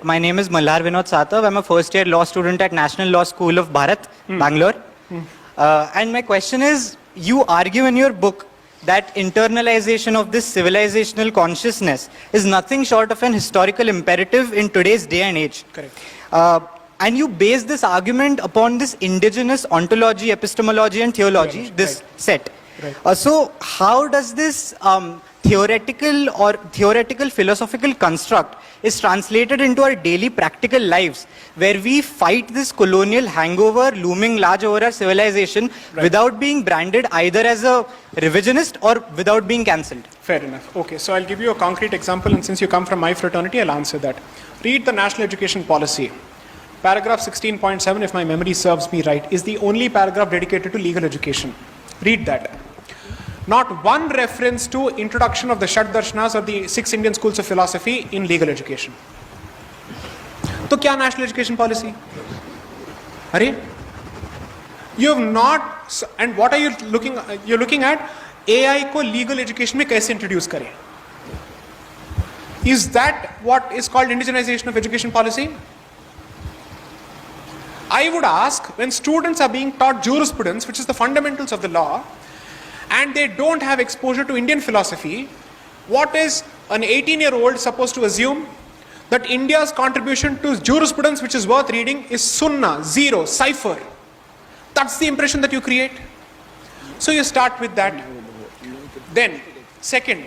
My name is Malhar Vinod Satav. I'm a first year law student at National Law School of Bharat, Bangalore. And my question is, you argue in your book that internalization of this civilizational consciousness is nothing short of an historical imperative in today's day and age. Correct. And you base this argument upon this indigenous ontology, epistemology and theology, Right, this right. set. Right. So how does this theoretical philosophical construct is translated into our daily practical lives, where we fight this colonial hangover looming large over our civilization without being branded either as a revisionist or without being cancelled? Fair enough. Okay, so I'll give you a concrete example, and since you come from my fraternity, I'll answer that. Read the National Education Policy. Paragraph 16.7, if my memory serves me right, is the only paragraph dedicated to legal education. Read that. Not one reference to introduction of the Shat Darshanas or the 6 Indian schools of philosophy in legal education. So, kya national education policy? Are you have not, and what are you looking? You're looking at AI ko legal education mein kaise introduce kare. Is that what is called indigenization of education policy? I would ask, when students are being taught jurisprudence, which is the fundamentals of the law, and they don't have exposure to Indian philosophy, what is an 18-year-old supposed to assume? That India's contribution to jurisprudence, which is worth reading, is sunnah, zero, cipher. That's the impression that you create. So you start with that. Then, second,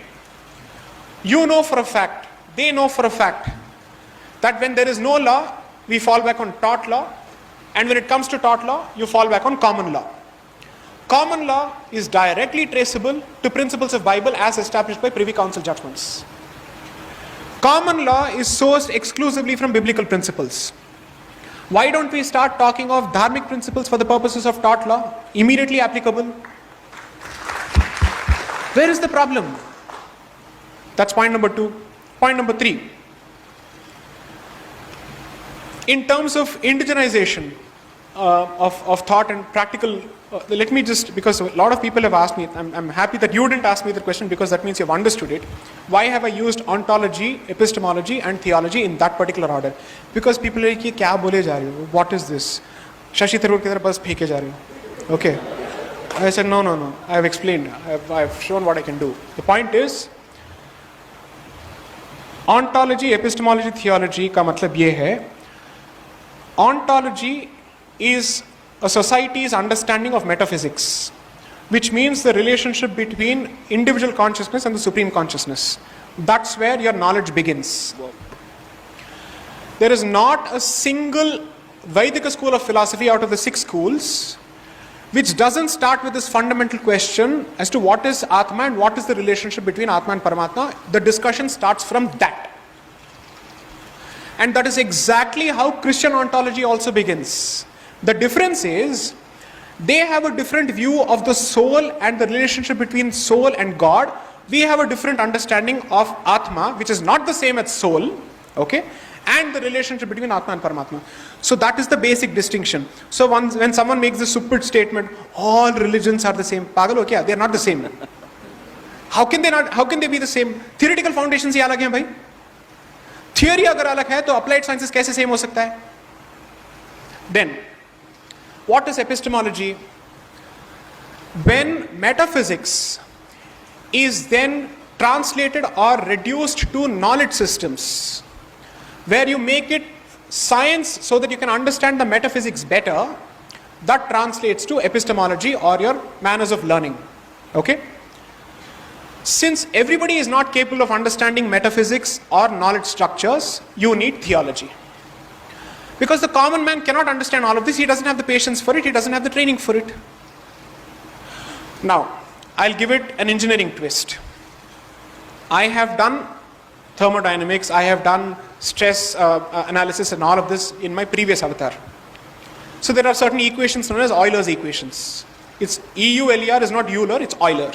you know for a fact, they know for a fact, that when there is no law, we fall back on tort law, and when it comes to tort law, you fall back on common law. Common law is directly traceable to principles of Bible as established by Privy Council judgments. Common law is sourced exclusively from biblical principles. Why don't we start talking of dharmic principles for the purposes of tort law, immediately applicable? Where is the problem? That's point number 2. Point number 3. In terms of indigenization of thought and practical, let me just, because a lot of people have asked me, I'm happy that you didn't ask me the question, because that means you've understood it. Why have I used ontology, epistemology and theology in that particular order? Because people are like, kya bole ja rahe ho? What is this? Shashi Tharoor ki tarah bas pheke ja rahe ho. Okay. I said, no. I have explained. I've shown what I can do. The point is, ontology, epistemology, theology ka matlab ye hai, ontology is a society's understanding of metaphysics, which means the relationship between individual consciousness and the supreme consciousness. That's where your knowledge begins. There is not a single Vaidika school of philosophy out of the 6 schools which doesn't start with this fundamental question as to what is Atma and what is the relationship between Atma and Paramatma. The discussion starts from that. And that is exactly how Christian ontology also begins. The difference is, they have a different view of the soul and the relationship between soul and God. We have a different understanding of Atma, which is not the same as soul, okay, and the relationship between Atma and Paramatma. So that is the basic distinction. So when someone makes the stupid statement, all religions are the same, pagal ho kya? They are not the same. How can they be the same? Theoretical foundations ही अलग हैं भाई. Theory अगर अलग है तो applied sciences कैसे same हो सकता है? Then, what is epistemology? When metaphysics is then translated or reduced to knowledge systems, where you make it science so that you can understand the metaphysics better, that translates to epistemology or your manners of learning. Okay? Since everybody is not capable of understanding metaphysics or knowledge structures, you need theology. Because the common man cannot understand all of this, he doesn't have the patience for it, he doesn't have the training for it. Now, I'll give it an engineering twist. I have done thermodynamics, I have done stress analysis and all of this in my previous avatar. So there are certain equations known as Euler's equations. It's EULER is not Euler, it's Euler.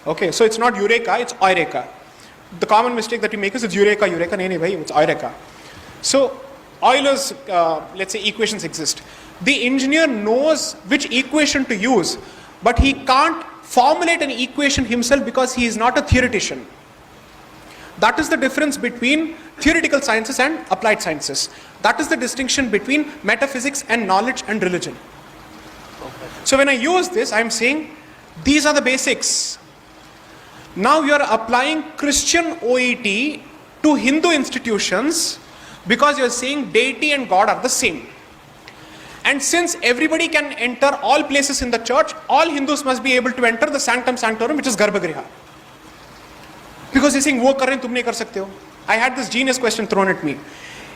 Okay, so it's not Eureka, it's Eureka. The common mistake that we make is it's Eureka, nahi bhai, it's Eureka. So Euler's, let's say, equations exist. The engineer knows which equation to use, but he can't formulate an equation himself because he is not a theoretician. That is the difference between theoretical sciences and applied sciences. That is the distinction between metaphysics and knowledge and religion. So when I use this, I am saying these are the basics. Now you are applying Christian OET to Hindu institutions because you are saying deity and God are the same. And since everybody can enter all places in the church, all Hindus must be able to enter the sanctum sanctorum, which is Garbhagriha. Because he's saying, wo kar rahe hain, tum nahi kar sakte ho. I had this genius question thrown at me.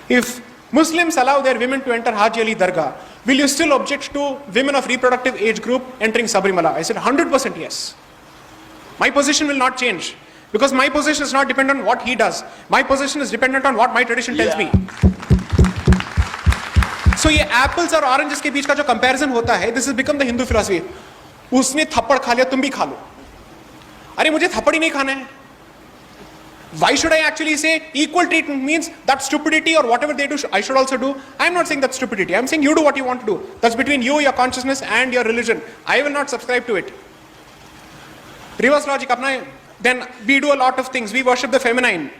If Muslims allow their women to enter Haji Ali Dargah, will you still object to women of reproductive age group entering Sabrimala? I said 100% yes. My position will not change. Because my position is not dependent on what he does. My position is dependent on what my tradition tells me. So ये apples और oranges के बीच का जो comparison होता है, this has become the Hindu philosophy. उसने थप्पड़ खा लिया, तुम भी खा लो. अरे मुझे थप्पड़ ही नहीं खाना है. Why should I actually say equal treatment means that stupidity or whatever they do, I should also do? I'm not saying that's stupidity. I'm saying you do what you want to do. That's between you, your consciousness and your religion. I will not subscribe to it. Reverse logic, apna. Then we do a lot of things. We worship the feminine.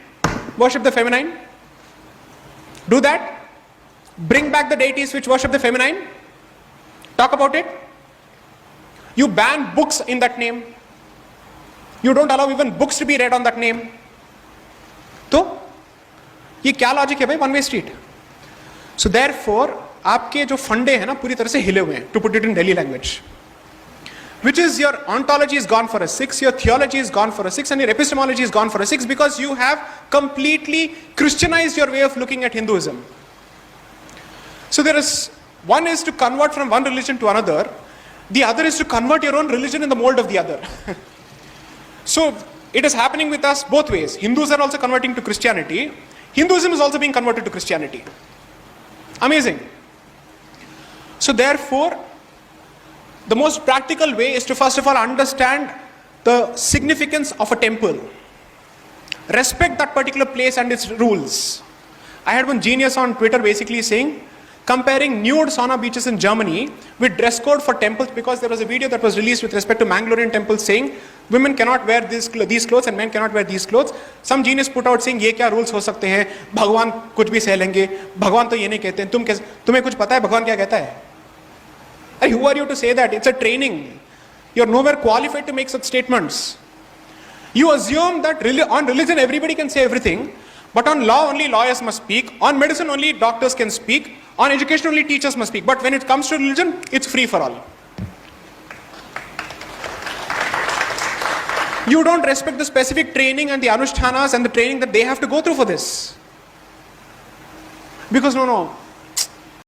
Worship the feminine. Do that. Bring back the deities which worship the feminine. Talk about it. You ban books in that name. You don't allow even books to be read on that name. तो ये क्या logic है भाई, one way street. So therefore आपके जो फंडे हैं ना पूरी तरह से हिले हुए हैं, to put it in daily language, which is your ontology is gone for a 6, your theology is gone for a 6, and your epistemology is gone for a 6 because you have completely Christianized your way of looking at Hinduism. So there is, one is to convert from one religion to another, the other is to convert your own religion in the mold of the other. So it is happening with us both ways. Hindus are also converting to Christianity. Hinduism is also being converted to Christianity. Amazing. So therefore, the most practical way is to first of all understand the significance of a temple. Respect that particular place and its rules. I had one genius on Twitter basically saying, comparing nude sauna beaches in Germany with dress code for temples, because there was a video that was released with respect to Mangalorean temples saying women cannot wear these clothes and men cannot wear these clothes. Some genius put out saying ये क्या rules हो सकते हैं, भगवान कुछ भी सह लेंगे, भगवान तो ये नहीं कहते हैं, तुम्हें कुछ पता है भगवान क्या कहता है? Hey, who are you to say that? It's a training. You're nowhere qualified to make such statements. You assume that on religion everybody can say everything, but on law only lawyers must speak, on medicine only doctors can speak, on education only teachers must speak, but when it comes to religion, it's free for all. You don't respect the specific training and the anushtanas and the training that they have to go through for this. Because no,